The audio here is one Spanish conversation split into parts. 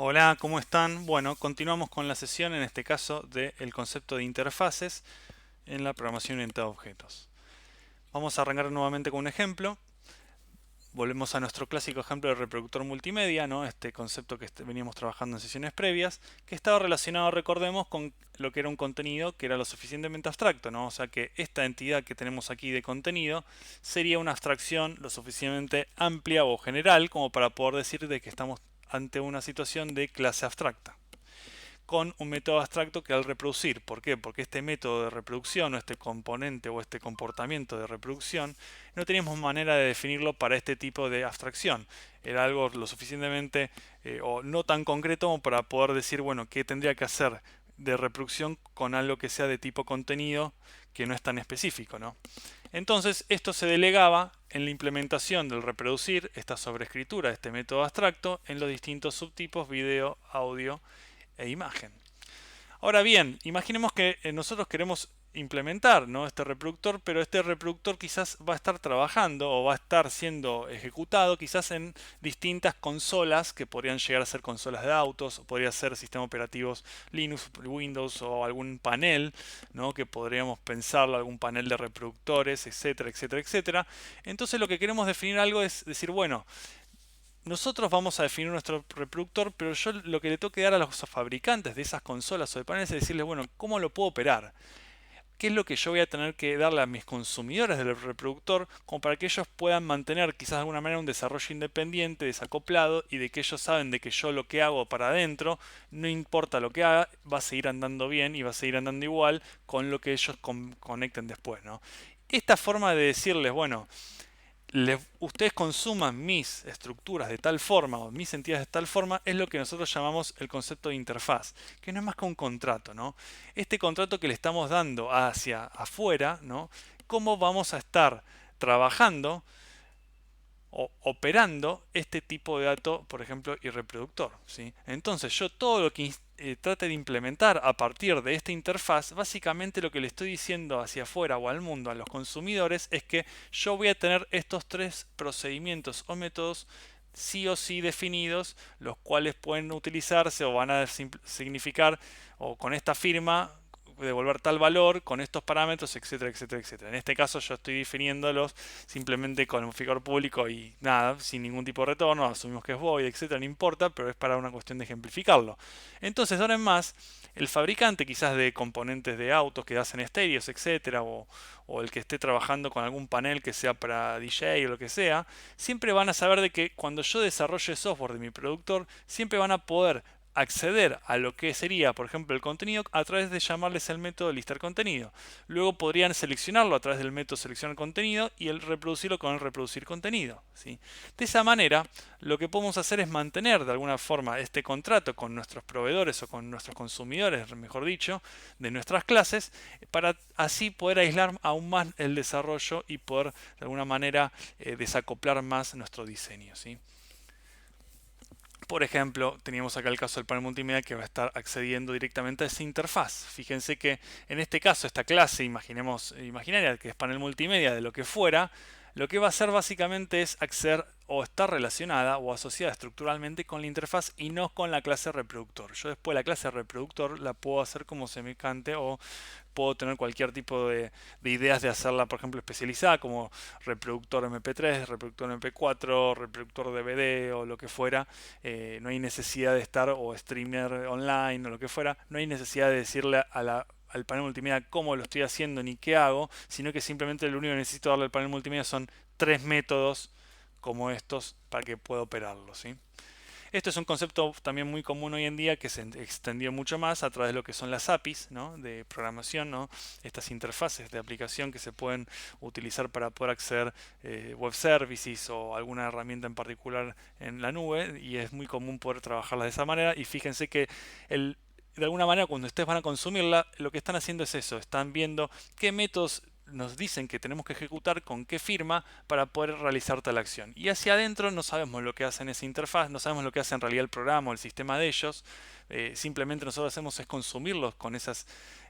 Hola, ¿cómo están? Bueno, continuamos con la sesión, en este caso, del concepto de interfaces en la programación orientada a objetos. Vamos a arrancar nuevamente con un ejemplo. Volvemos a nuestro clásico ejemplo de reproductor multimedia, ¿no? Este concepto que veníamos trabajando en sesiones previas, que estaba relacionado, recordemos, con lo que era un contenido que era lo suficientemente abstracto, ¿no? O sea que esta entidad que tenemos aquí de contenido sería una abstracción lo suficientemente amplia o general como para poder decir de que estamos ante una situación de clase abstracta con un método abstracto que al reproducir. ¿Por qué? Porque este método de reproducción o este componente o este comportamiento de reproducción no teníamos manera de definirlo para este tipo de abstracción. Era algo lo suficientemente o no tan concreto como para poder decir, bueno, qué tendría que hacer de reproducción con algo que sea de tipo contenido que no es tan específico, ¿no? Entonces esto se delegaba en la implementación del reproducir, esta sobreescritura de este método abstracto en los distintos subtipos video, audio e imagen. Ahora bien, imaginemos que nosotros queremos implementar, ¿no?, este reproductor, pero este reproductor quizás va a estar trabajando o va a estar siendo ejecutado quizás en distintas consolas que podrían llegar a ser consolas de autos, o podría ser sistemas operativos Linux, Windows o algún panel, ¿no?, que podríamos pensarlo, algún panel de reproductores, etcétera, etcétera, etcétera. Entonces lo que queremos definir algo es decir, bueno, nosotros vamos a definir nuestro reproductor, pero yo lo que le tengo que dar a los fabricantes de esas consolas o de paneles es decirles, bueno, ¿cómo lo puedo operar? ¿Qué es lo que yo voy a tener que darle a mis consumidores del reproductor como para que ellos puedan mantener quizás de alguna manera un desarrollo independiente, desacoplado y de que ellos saben de que yo lo que hago para adentro, no importa lo que haga, va a seguir andando bien y va a seguir andando igual con lo que ellos conecten después, ¿no? Esta forma de decirles, bueno, ustedes consuman mis estructuras de tal forma o mis entidades de tal forma es lo que nosotros llamamos el concepto de interfaz, que no es más que un contrato, ¿no? Este contrato que le estamos dando hacia afuera, ¿no? Cómo vamos a estar trabajando o operando este tipo de dato, por ejemplo, y reproductor, ¿sí? Entonces yo todo lo que trate de implementar a partir de esta interfaz, básicamente lo que le estoy diciendo hacia afuera o al mundo, a los consumidores, es que yo voy a tener estos tres procedimientos o métodos sí o sí definidos, los cuales pueden utilizarse o van a significar o con esta firma devolver tal valor con estos parámetros, etcétera, etcétera, etcétera. En este caso yo estoy definiéndolos simplemente con un figure público y nada, sin ningún tipo de retorno, asumimos que es void, etcétera, no importa, pero es para una cuestión de ejemplificarlo. Entonces, ahora en más, el fabricante quizás de componentes de autos que hacen estéreos, etcétera, o el que esté trabajando con algún panel que sea para DJ o lo que sea, siempre van a saber de que cuando yo desarrolle software de mi productor, siempre van a poder acceder a lo que sería, por ejemplo, el contenido a través de llamarles el método listar contenido. Luego podrían seleccionarlo a través del método seleccionar contenido y el reproducirlo con el reproducir contenido, ¿sí? De esa manera, lo que podemos hacer es mantener de alguna forma este contrato con nuestros proveedores o con nuestros consumidores, mejor dicho, de nuestras clases, para así poder aislar aún más el desarrollo y poder de alguna manera desacoplar más nuestro diseño, ¿sí? Por ejemplo, teníamos acá el caso del panel multimedia que va a estar accediendo directamente a esa interfaz. Fíjense que en este caso esta clase, imaginemos imaginaria, que es panel multimedia de lo que fuera, lo que va a hacer básicamente es acceder o estar relacionada o asociada estructuralmente con la interfaz y no con la clase reproductor. Yo después la clase reproductor la puedo hacer como se me cante o puedo tener cualquier tipo de ideas de hacerla, por ejemplo, especializada, como reproductor MP3, reproductor MP4, reproductor DVD o lo que fuera. No hay necesidad de estar, o streamer online o lo que fuera, no hay necesidad de decirle al panel multimedia cómo lo estoy haciendo ni qué hago, sino que simplemente lo único que necesito darle al panel multimedia son tres métodos como estos para que pueda operarlo, ¿sí? Esto es un concepto también muy común hoy en día que se extendió mucho más a través de lo que son las APIs, ¿no?, de programación, ¿no?, estas interfaces de aplicación que se pueden utilizar para poder acceder web services o alguna herramienta en particular en la nube, y es muy común poder trabajarla de esa manera. Y fíjense que de alguna manera cuando ustedes van a consumirla, lo que están haciendo es eso, están viendo qué métodos nos dicen que tenemos que ejecutar con qué firma para poder realizar tal acción. Y hacia adentro no sabemos lo que hace en esa interfaz, no sabemos lo que hace en realidad el programa o el sistema de ellos. Simplemente nosotros hacemos es consumirlos con esos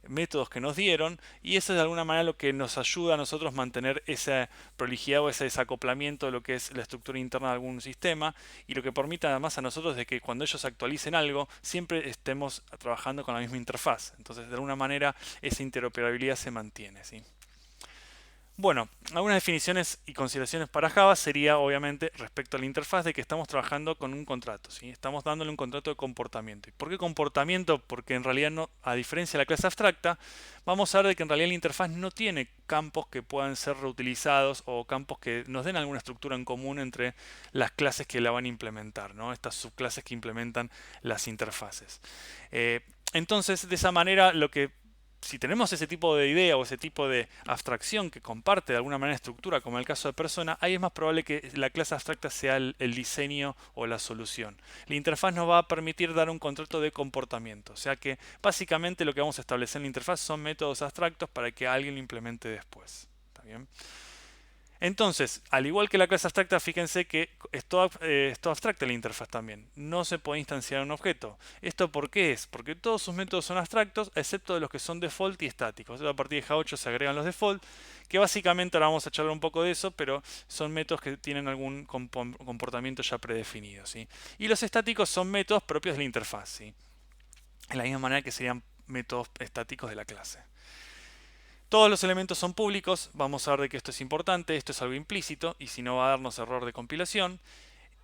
métodos que nos dieron, y eso es de alguna manera lo que nos ayuda a nosotros mantener esa prolijidad o ese desacoplamiento de lo que es la estructura interna de algún sistema, y lo que permite además a nosotros de que cuando ellos actualicen algo siempre estemos trabajando con la misma interfaz. Entonces de alguna manera esa interoperabilidad se mantiene, ¿sí? Bueno, algunas definiciones y consideraciones para Java sería obviamente respecto a la interfaz de que estamos trabajando con un contrato, ¿sí? Estamos dándole un contrato de comportamiento. ¿Y por qué comportamiento? Porque en realidad no, a diferencia de la clase abstracta, vamos a ver de que en realidad la interfaz no tiene campos que puedan ser reutilizados o campos que nos den alguna estructura en común entre las clases que la van a implementar, ¿no? Estas subclases que implementan las interfaces. Entonces, de esa manera, si tenemos ese tipo de idea o ese tipo de abstracción que comparte de alguna manera estructura, como en el caso de persona, ahí es más probable que la clase abstracta sea el diseño o la solución. La interfaz nos va a permitir dar un contrato de comportamiento. O sea que básicamente lo que vamos a establecer en la interfaz son métodos abstractos para que alguien lo implemente después. ¿Está bien? Entonces, al igual que la clase abstracta, fíjense que es todo abstracta la interfaz también. No se puede instanciar un objeto. ¿Esto por qué es? Porque todos sus métodos son abstractos, excepto de los que son default y estáticos. A partir de J8 se agregan los default, que básicamente ahora vamos a charlar un poco de eso, pero son métodos que tienen algún comportamiento ya predefinido, ¿sí? Y los estáticos son métodos propios de la interfaz, ¿sí? De la misma manera que serían métodos estáticos de la clase. Todos los elementos son públicos, vamos a ver de que esto es importante, esto es algo implícito y si no va a darnos error de compilación,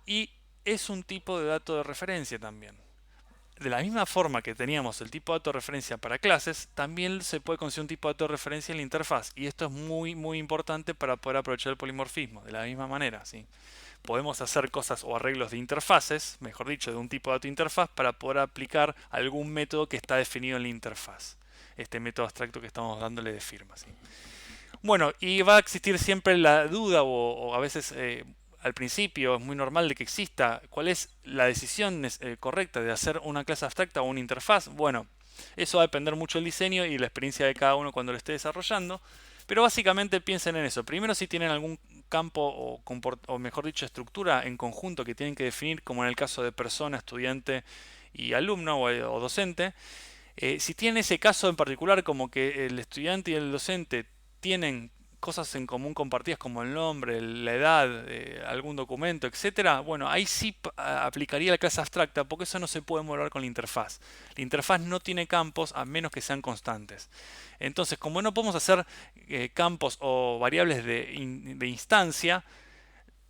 y es un tipo de dato de referencia también. De la misma forma que teníamos el tipo de dato de referencia para clases, también se puede conseguir un tipo de dato de referencia en la interfaz, y esto es muy importante para poder aprovechar el polimorfismo. De la misma manera, ¿sí? Podemos hacer cosas o arreglos de interfaces, mejor dicho, de un tipo de dato de interfaz, para poder aplicar algún método que está definido en la interfaz. Este método abstracto que estamos dándole de firma, ¿sí? Bueno, y va a existir siempre la duda o a veces al principio es muy normal de que exista cuál es la decisión correcta de hacer una clase abstracta o una interfaz. Bueno, eso va a depender mucho del diseño y la experiencia de cada uno cuando lo esté desarrollando. Pero básicamente piensen en eso. Primero, si tienen algún campo o mejor dicho estructura en conjunto que tienen que definir, como en el caso de persona, estudiante y alumno o docente. Si tienen ese caso en particular, como que el estudiante y el docente tienen cosas en común compartidas como el nombre, la edad, algún documento, etcétera, bueno, ahí sí aplicaría la clase abstracta porque eso no se puede mover con la interfaz. La interfaz no tiene campos a menos que sean constantes. Entonces, como no podemos hacer campos o variables de instancia,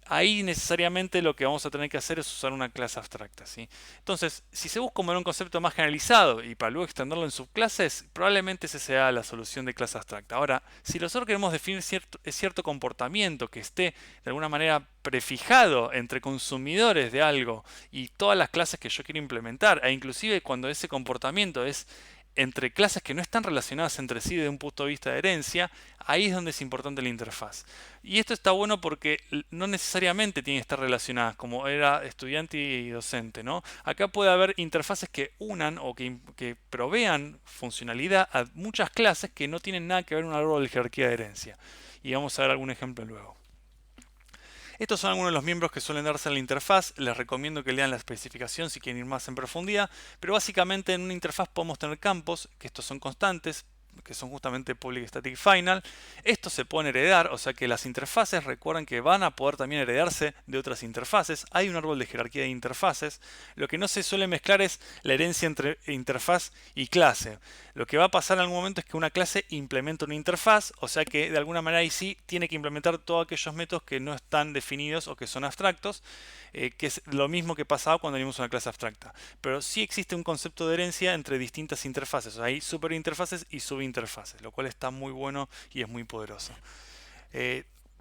ahí necesariamente lo que vamos a tener que hacer es usar una clase abstracta, ¿sí? Entonces, si se busca un concepto más generalizado y para luego extenderlo en subclases, probablemente esa sea la solución de clase abstracta. Ahora, si nosotros queremos definir cierto comportamiento que esté de alguna manera prefijado entre consumidores de algo y todas las clases que yo quiero implementar, e inclusive cuando ese comportamiento es entre clases que no están relacionadas entre sí desde un punto de vista de herencia, ahí es donde es importante la interfaz. Y esto está bueno porque no necesariamente tienen que estar relacionadas, como era estudiante y docente, ¿no? Acá puede haber interfaces que unan o que provean funcionalidad a muchas clases que no tienen nada que ver con un árbol de jerarquía de herencia. Y vamos a ver algún ejemplo luego. Estos son algunos de los miembros que suelen darse en la interfaz. Les recomiendo que lean la especificación si quieren ir más en profundidad. Pero básicamente en una interfaz podemos tener campos, que estos son constantes, que son justamente public, static y final. Estos se pueden heredar, o sea que las interfaces recuerden que van a poder también heredarse de otras interfaces. Hay un árbol de jerarquía de interfaces. Lo que no se suele mezclar es la herencia entre interfaz y clase. Lo que va a pasar en algún momento es que una clase implementa una interfaz, o sea que de alguna manera ahí sí tiene que implementar todos aquellos métodos que no están definidos o que son abstractos, que es lo mismo que pasaba cuando teníamos una clase abstracta. Pero sí existe un concepto de herencia entre distintas interfaces, o sea, hay superinterfaces y subinterfaces, lo cual está muy bueno y es muy poderoso.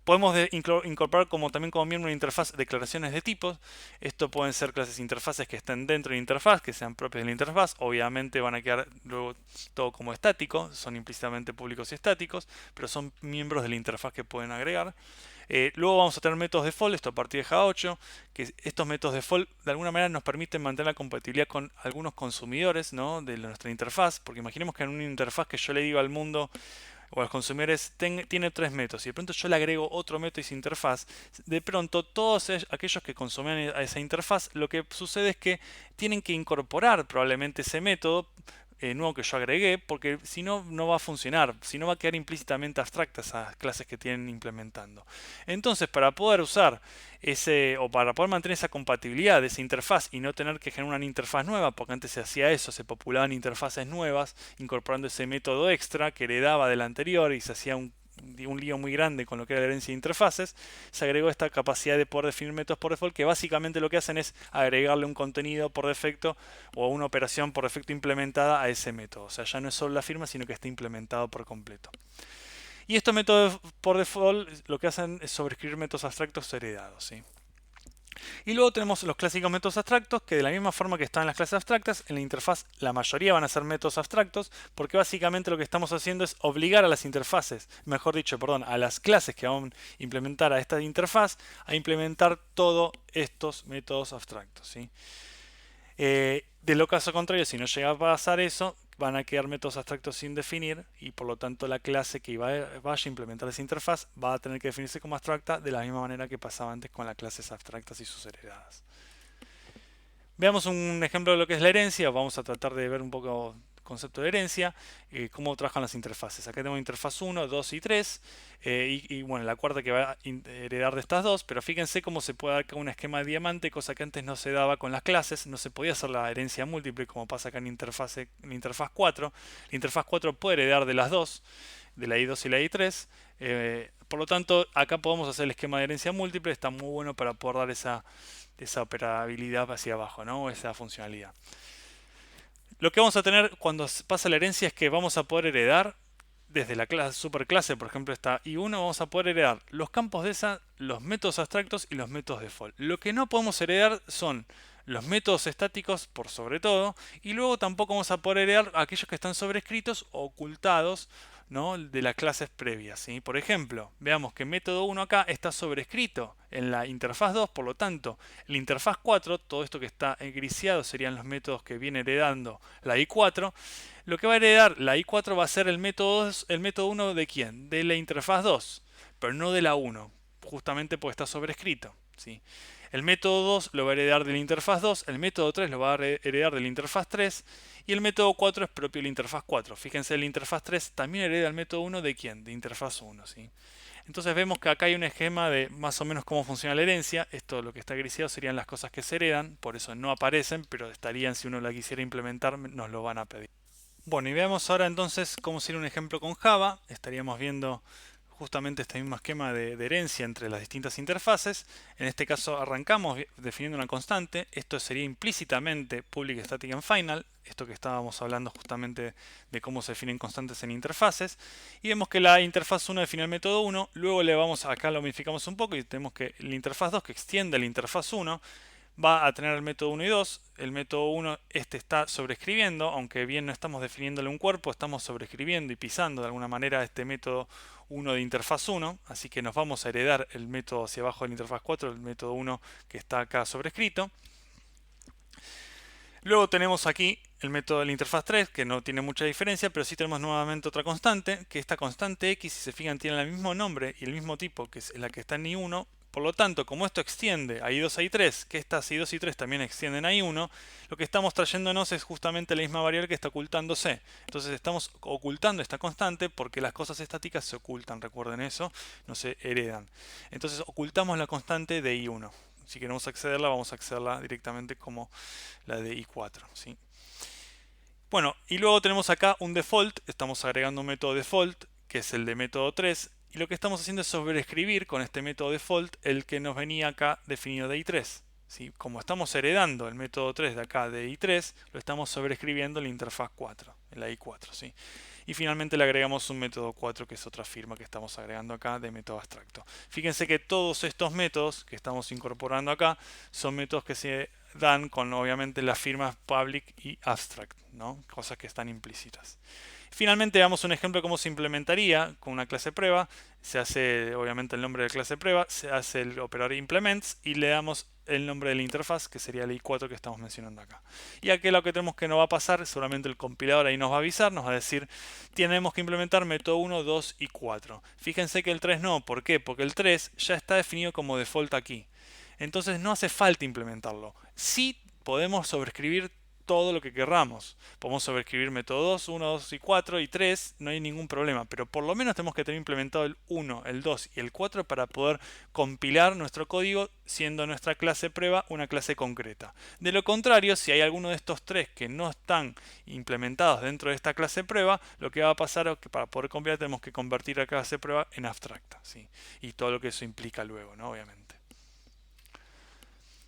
Podemos incorporar también como miembro de una interfaz declaraciones de tipos. Esto pueden ser clases interfaces que estén dentro de la interfaz, que sean propias de la interfaz. Obviamente van a quedar luego todo como estático, son implícitamente públicos y estáticos, pero son miembros de la interfaz que pueden agregar. Luego vamos a tener métodos default, esto a partir de J8, que estos métodos default de alguna manera nos permiten mantener la compatibilidad con algunos consumidores, ¿no?, de nuestra interfaz, porque imaginemos que en una interfaz que yo le digo al mundo, o a los consumidores tiene 3 métodos y de pronto yo le agrego otro método y esa interfaz, de pronto todos aquellos que consumían a esa interfaz, lo que sucede es que tienen que incorporar probablemente ese método nuevo que yo agregué, porque si no, no va a funcionar, si no va a quedar implícitamente abstracta esas clases que tienen implementando. Entonces, para poder usar o para poder mantener esa compatibilidad de esa interfaz y no tener que generar una interfaz nueva, porque antes se hacía eso, se populaban interfaces nuevas, incorporando ese método extra que heredaba del anterior y se hacía un lío muy grande con lo que era la herencia de interfaces, se agregó esta capacidad de poder definir métodos por default que básicamente lo que hacen es agregarle un contenido por defecto o una operación por defecto implementada a ese método. O sea, ya no es solo la firma, sino que está implementado por completo. Y estos métodos por default lo que hacen es sobreescribir métodos abstractos heredados, ¿sí? Y luego tenemos los clásicos métodos abstractos, que de la misma forma que están en las clases abstractas, en la interfaz la mayoría van a ser métodos abstractos, porque básicamente lo que estamos haciendo es obligar a las interfaces, mejor dicho, perdón, a las clases que van a implementar a esta interfaz, a implementar todos estos métodos abstractos, ¿sí? De lo caso contrario, si no llega a pasar eso, van a quedar métodos abstractos sin definir y por lo tanto la clase que vaya a implementar esa interfaz va a tener que definirse como abstracta de la misma manera que pasaba antes con las clases abstractas y sus heredadas. Veamos un ejemplo de lo que es la herencia. Vamos a tratar de ver un poco el concepto de herencia, cómo trabajan las interfaces. Acá tenemos interfaz 1, 2 y 3, y bueno, la cuarta que va a heredar de estas dos, pero fíjense cómo se puede dar acá un esquema de diamante, cosa que antes no se daba con las clases, no se podía hacer la herencia múltiple como pasa acá en la interfaz 4. La interfaz 4 puede heredar de las dos, de la I2 y la I3, por lo tanto acá podemos hacer el esquema de herencia múltiple, está muy bueno para poder dar esa operabilidad hacia abajo, ¿no? Esa funcionalidad. Lo que vamos a tener cuando pasa la herencia es que vamos a poder heredar desde la superclase, por ejemplo esta I1, vamos a poder heredar los campos de esa, los métodos abstractos y los métodos default. Lo que no podemos heredar son los métodos estáticos por sobre todo, y luego tampoco vamos a poder heredar aquellos que están sobrescritos o ocultados, ¿no?, de las clases previas, ¿sí? Por ejemplo, veamos que método 1 acá está sobrescrito en la interfaz 2, por lo tanto, la interfaz 4, todo esto que está griseado serían los métodos que viene heredando la I4. Lo que va a heredar la I4 va a ser el método 1 de quién? De la interfaz 2, pero no de la 1, justamente porque está sobrescrito, ¿sí? El método 2 lo va a heredar de la interfaz 2, el método 3 lo va a heredar de la interfaz 3 y el método 4 es propio de la interfaz 4. Fíjense, la interfaz 3 también hereda el método 1 de quién? De interfaz 1, ¿sí? Entonces vemos que acá hay un esquema de más o menos cómo funciona la herencia. Esto, lo que está griseado, serían las cosas que se heredan, por eso no aparecen, pero estarían, si uno la quisiera implementar, nos lo van a pedir. Bueno, y veamos ahora entonces cómo sería un ejemplo con Java. Estaríamos viendo justamente este mismo esquema de herencia entre las distintas interfaces. En este caso arrancamos definiendo una constante. Esto sería implícitamente public, static and final. Esto que estábamos hablando justamente de cómo se definen constantes en interfaces. Y vemos que la interfaz 1 define el método 1. Luego le vamos, acá lo modificamos un poco y tenemos que la interfaz 2 que extiende la interfaz 1 va a tener el método 1 y 2. El método 1 está sobrescribiendo, aunque bien no estamos definiéndole un cuerpo, estamos sobrescribiendo y pisando de alguna manera este método 1 de interfaz 1, así que nos vamos a heredar el método hacia abajo de la interfaz 4, el método 1 que está acá sobrescrito. Luego tenemos aquí el método de la interfaz 3, que no tiene mucha diferencia, pero sí tenemos nuevamente otra constante, que esta constante x, si se fijan, tiene el mismo nombre y el mismo tipo que es la que está en I1. Por lo tanto, como esto extiende a I2 a I3, que estas I2 y I3 también extienden a I1, lo que estamos trayéndonos es justamente la misma variable que está ocultándose. Entonces estamos ocultando esta constante porque las cosas estáticas se ocultan, recuerden eso, no se heredan. Entonces ocultamos la constante de I1. Si queremos accederla, vamos a accederla directamente como la de I4, ¿sí? Bueno, y luego tenemos acá un default, estamos agregando un método default, que es el de método 3, y lo que estamos haciendo es sobreescribir con este método default el que nos venía acá definido de I3. ¿Sí? Como estamos heredando el método 3 de acá de I3, lo estamos sobreescribiendo en la interfaz 4, en la I4, ¿sí? Y finalmente le agregamos un método 4, que es otra firma que estamos agregando acá de método abstracto. Fíjense que todos estos métodos que estamos incorporando acá son métodos que se dan con obviamente las firmas public y abstract, ¿no? Cosas que están implícitas. Finalmente veamos un ejemplo de cómo se implementaría con una clase prueba. Se hace obviamente el nombre de la clase prueba, se hace el operador implements y le damos el nombre de la interfaz, que sería el i4 que estamos mencionando acá. Y aquí lo que tenemos que no va a pasar, seguramente el compilador ahí nos va a avisar, nos va a decir, tenemos que implementar método 1, 2 y 4. Fíjense que el 3 no, ¿por qué? Porque el 3 ya está definido como default aquí. Entonces no hace falta implementarlo. Sí podemos sobreescribir todo lo que querramos. Podemos sobreescribir método 2, 1, 2 y 4 y 3, no hay ningún problema, pero por lo menos tenemos que tener implementado el 1, el 2 y el 4 para poder compilar nuestro código siendo nuestra clase prueba una clase concreta. De lo contrario, si hay alguno de estos tres que no están implementados dentro de esta clase prueba, lo que va a pasar es que para poder compilar tenemos que convertir la clase prueba en abstracta, ¿sí? Y todo lo que eso implica luego, ¿no? Obviamente.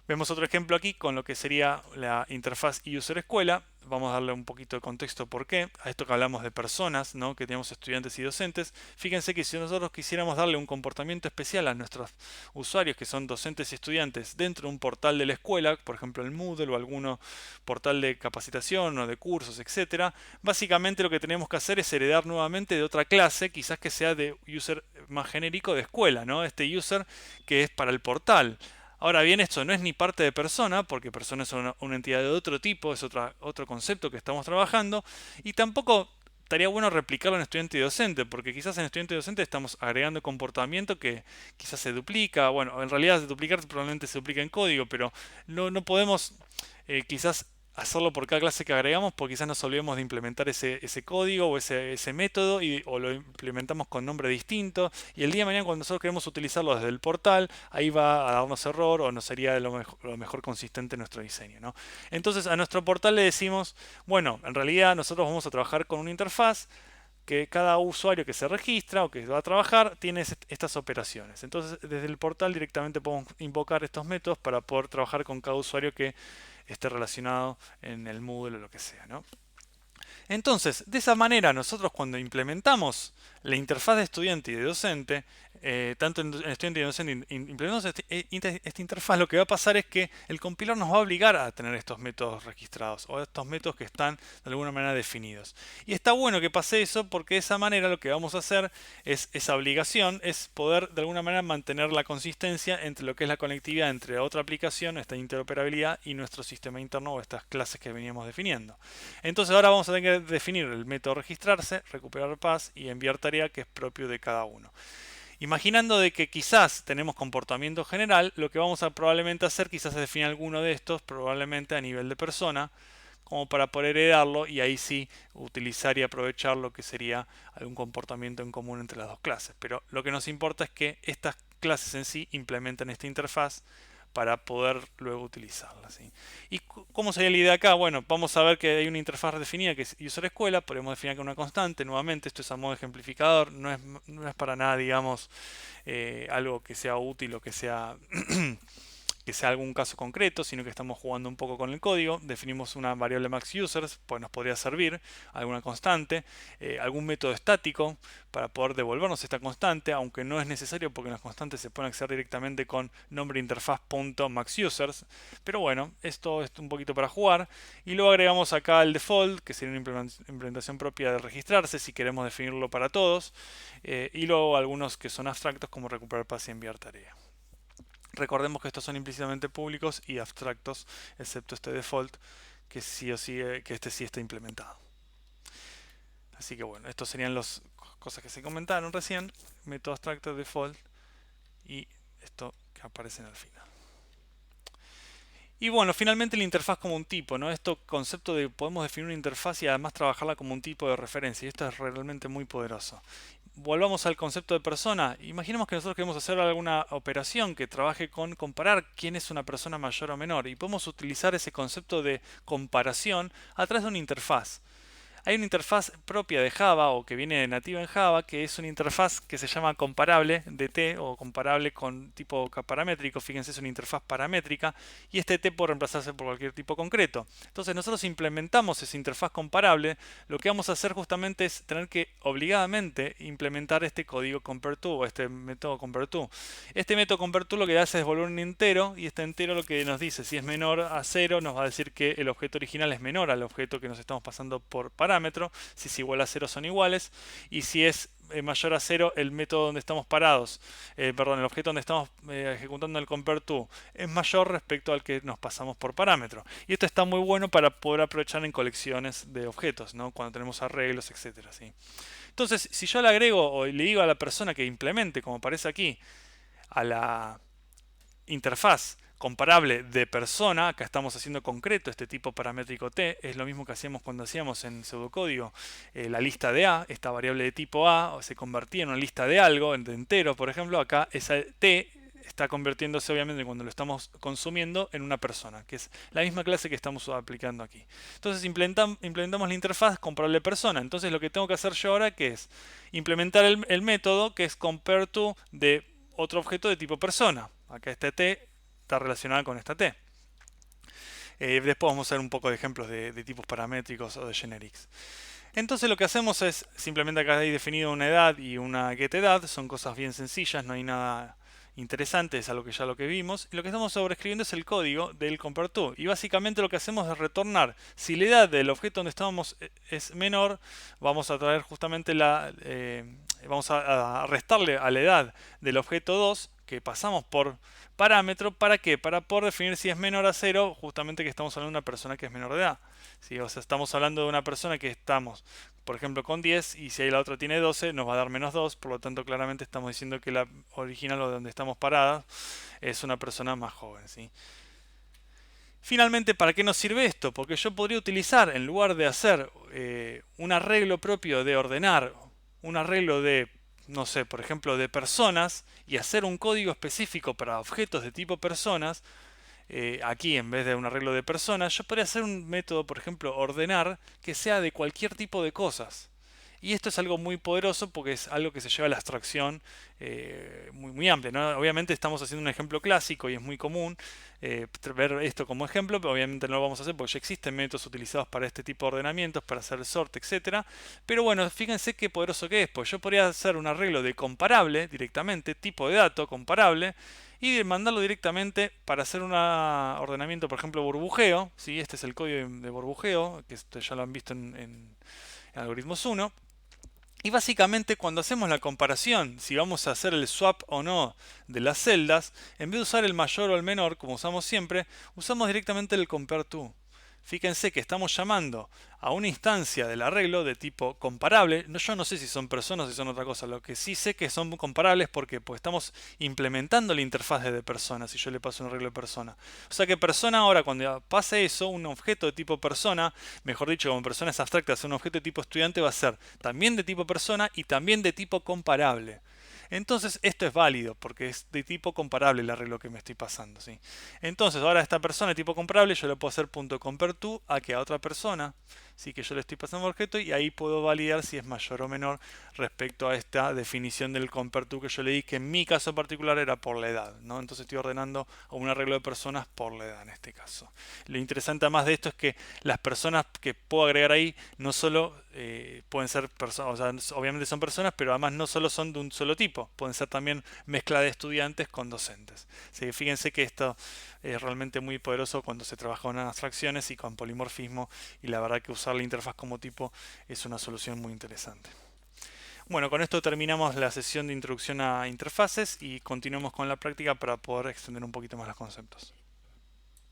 Vemos otro ejemplo aquí con lo que sería la interfaz user escuela. Vamos a darle un poquito de contexto por qué. A esto que hablamos de personas, ¿no? Que tenemos estudiantes y docentes. Fíjense que si nosotros quisiéramos darle un comportamiento especial a nuestros usuarios que son docentes y estudiantes dentro de un portal de la escuela, por ejemplo el Moodle o alguno portal de capacitación o de cursos, etcétera, básicamente lo que tenemos que hacer es heredar nuevamente de otra clase, quizás que sea de user más genérico de escuela, ¿no? Este user que es para el portal. Ahora bien, esto no es ni parte de persona, porque persona es una entidad de otro tipo, es otro concepto que estamos trabajando, y tampoco estaría bueno replicarlo en estudiante y docente, porque quizás en estudiante y docente estamos agregando comportamiento que quizás se duplica, bueno, en realidad duplicar probablemente se duplica en código, pero no podemos quizás hacerlo por cada clase que agregamos, porque quizás nos olvidemos de implementar ese código o ese método o lo implementamos con nombre distinto y el día de mañana cuando nosotros queremos utilizarlo desde el portal, ahí va a darnos error o no sería lo mejor consistente en nuestro diseño, ¿no? Entonces a nuestro portal le decimos, bueno, en realidad nosotros vamos a trabajar con una interfaz que cada usuario que se registra o que va a trabajar tiene estas operaciones. Entonces desde el portal directamente podemos invocar estos métodos para poder trabajar con cada usuario que esté relacionado en el Moodle o lo que sea, ¿no? Entonces, de esa manera nosotros cuando implementamos la interfaz de estudiante y de docente, tanto en estudiante y docente implementamos esta interfaz, lo que va a pasar es que el compilador nos va a obligar a tener estos métodos registrados o estos métodos que están de alguna manera definidos. Y está bueno que pase eso porque de esa manera lo que vamos a hacer es esa obligación, es poder de alguna manera mantener la consistencia entre lo que es la conectividad entre otra aplicación, esta interoperabilidad y nuestro sistema interno o estas clases que veníamos definiendo. Entonces ahora vamos a tener que definir el método registrarse, recuperar path y enviar tarea que es propio de cada uno. Imaginando de que quizás tenemos comportamiento general, lo que vamos a probablemente hacer quizás es definir alguno de estos, probablemente a nivel de persona, como para poder heredarlo y ahí sí utilizar y aprovechar lo que sería algún comportamiento en común entre las dos clases. Pero lo que nos importa es que estas clases en sí implementen esta interfaz para poder luego utilizarla, ¿sí? ¿Y cómo sería la idea acá? Bueno, vamos a ver que hay una interfaz definida que es user escuela, podemos definir que una constante, nuevamente esto es a modo ejemplificador, no es para nada, digamos, algo que sea útil o que sea que sea algún caso concreto, sino que estamos jugando un poco con el código. Definimos una variable maxUsers, pues nos podría servir, alguna constante, algún método estático para poder devolvernos esta constante, aunque no es necesario porque las constantes se pueden acceder directamente con nombre interfaz.maxUsers. Pero bueno, esto es un poquito para jugar. Y luego agregamos acá el default, que sería una implementación propia de registrarse, si queremos definirlo para todos. Y luego algunos que son abstractos como recuperar path y enviar tarea. Recordemos que estos son implícitamente públicos y abstractos, excepto este default, que sí o sí, que este sí está implementado. Así que bueno, estos serían las cosas que se comentaron recién, método abstracto, default y esto que aparece al final. Y bueno, finalmente la interfaz como un tipo, ¿no? Este concepto de podemos definir una interfaz y además trabajarla como un tipo de referencia, y esto es realmente muy poderoso. Volvamos al concepto de persona. Imaginemos que nosotros queremos hacer alguna operación que trabaje con comparar quién es una persona mayor o menor y podemos utilizar ese concepto de comparación a través de una interfaz. Hay una interfaz propia de Java o que viene nativa en Java que es una interfaz que se llama comparable DT o comparable con tipo paramétrico. Fíjense, es una interfaz paramétrica y este T puede reemplazarse por cualquier tipo concreto. Entonces nosotros implementamos esa interfaz comparable. Lo que vamos a hacer justamente es tener que obligadamente implementar este código compareTo o este método compareTo. Este método compareTo lo que hace es devolver un entero y este entero lo que nos dice si es menor a 0 nos va a decir que el objeto original es menor al objeto que nos estamos pasando por parámetro. parámetro. Si es igual a 0 son iguales. Y si es mayor a 0, el método donde estamos parados, perdón, el objeto donde estamos ejecutando el compareTo es mayor respecto al que nos pasamos por parámetro. Y esto está muy bueno para poder aprovechar en colecciones de objetos, ¿no? Cuando tenemos arreglos, etcétera, ¿sí? Entonces, si yo le agrego o le digo a la persona que implemente, como aparece aquí, a la interfaz comparable de persona, acá estamos haciendo concreto este tipo paramétrico t, es lo mismo que hacíamos cuando hacíamos en pseudocódigo la lista de a, esta variable de tipo a se convertía en una lista de algo, de entero por ejemplo, acá esa t está convirtiéndose obviamente cuando lo estamos consumiendo en una persona, que es la misma clase que estamos aplicando aquí. Entonces implementamos la interfaz comparable persona, entonces lo que tengo que hacer yo ahora que es implementar el método que es compareTo de otro objeto de tipo persona. Acá este t está relacionada con esta t. Después vamos a ver un poco de ejemplos de tipos paramétricos o de generics. Entonces lo que hacemos es, simplemente acá hay definido una edad y una getEdad, son cosas bien sencillas, no hay nada interesante, es algo que ya lo que vimos. Y lo que estamos sobreescribiendo es el código del compareTo. Y básicamente lo que hacemos es retornar, si la edad del objeto donde estamos es menor, vamos a traer justamente vamos a restarle a la edad del objeto 2 que pasamos por parámetro. ¿Para qué? Para poder definir si es menor a 0, justamente que estamos hablando de una persona que es menor de edad. ¿Sí? O sea, estamos hablando de una persona que estamos, por ejemplo, con 10 y si ahí la otra tiene 12 nos va a dar menos 2, por lo tanto claramente estamos diciendo que la original o donde estamos parados es una persona más joven, ¿sí? Finalmente, ¿para qué nos sirve esto? Porque yo podría utilizar, en lugar de hacer un arreglo propio de ordenar, un arreglo de, no sé, por ejemplo, de personas y hacer un código específico para objetos de tipo personas, aquí en vez de un arreglo de personas, yo podría hacer un método, por ejemplo, ordenar, que sea de cualquier tipo de cosas. Y esto es algo muy poderoso porque es algo que se lleva a la abstracción muy amplia, ¿no? Obviamente estamos haciendo un ejemplo clásico y es muy común ver esto como ejemplo, pero obviamente no lo vamos a hacer porque ya existen métodos utilizados para este tipo de ordenamientos, para hacer sort, etcétera. Pero bueno, fíjense qué poderoso que es, pues yo podría hacer un arreglo de comparable directamente, tipo de dato comparable, y mandarlo directamente para hacer un ordenamiento, por ejemplo, burbujeo. ¿Sí? Este es el código de burbujeo, que ya lo han visto en Algoritmos 1. Y básicamente cuando hacemos la comparación, si vamos a hacer el swap o no de las celdas, en vez de usar el mayor o el menor, como usamos siempre, usamos directamente el compareTo. Fíjense que estamos llamando a una instancia del arreglo de tipo comparable. Yo no sé si son personas o si son otra cosa. Lo que sí sé que son comparables porque pues, estamos implementando la interfaz de persona si yo le paso un arreglo de persona. O sea que persona ahora, cuando pase eso, un objeto de tipo persona, mejor dicho, como personas abstractas, un objeto de tipo estudiante va a ser también de tipo persona y también de tipo comparable. Entonces esto es válido porque es de tipo comparable el arreglo que me estoy pasando, ¿sí? Entonces ahora esta persona de tipo comparable yo le puedo hacer .compareTo a que a otra persona, ¿sí? Que yo le estoy pasando un objeto y ahí puedo validar si es mayor o menor respecto a esta definición del compareTo que yo le di, que en mi caso particular era por la edad, ¿no? Entonces estoy ordenando a un arreglo de personas por la edad en este caso. Lo interesante además de esto es que las personas que puedo agregar ahí no solo pueden ser personas, o sea, obviamente son personas, pero además no solo son de un solo tipo, pueden ser también mezcla de estudiantes con docentes. Así que fíjense que esto es realmente muy poderoso cuando se trabaja con abstracciones y con polimorfismo, y la verdad que usar la interfaz como tipo es una solución muy interesante. Bueno, con esto terminamos la sesión de introducción a interfaces y continuamos con la práctica para poder extender un poquito más los conceptos.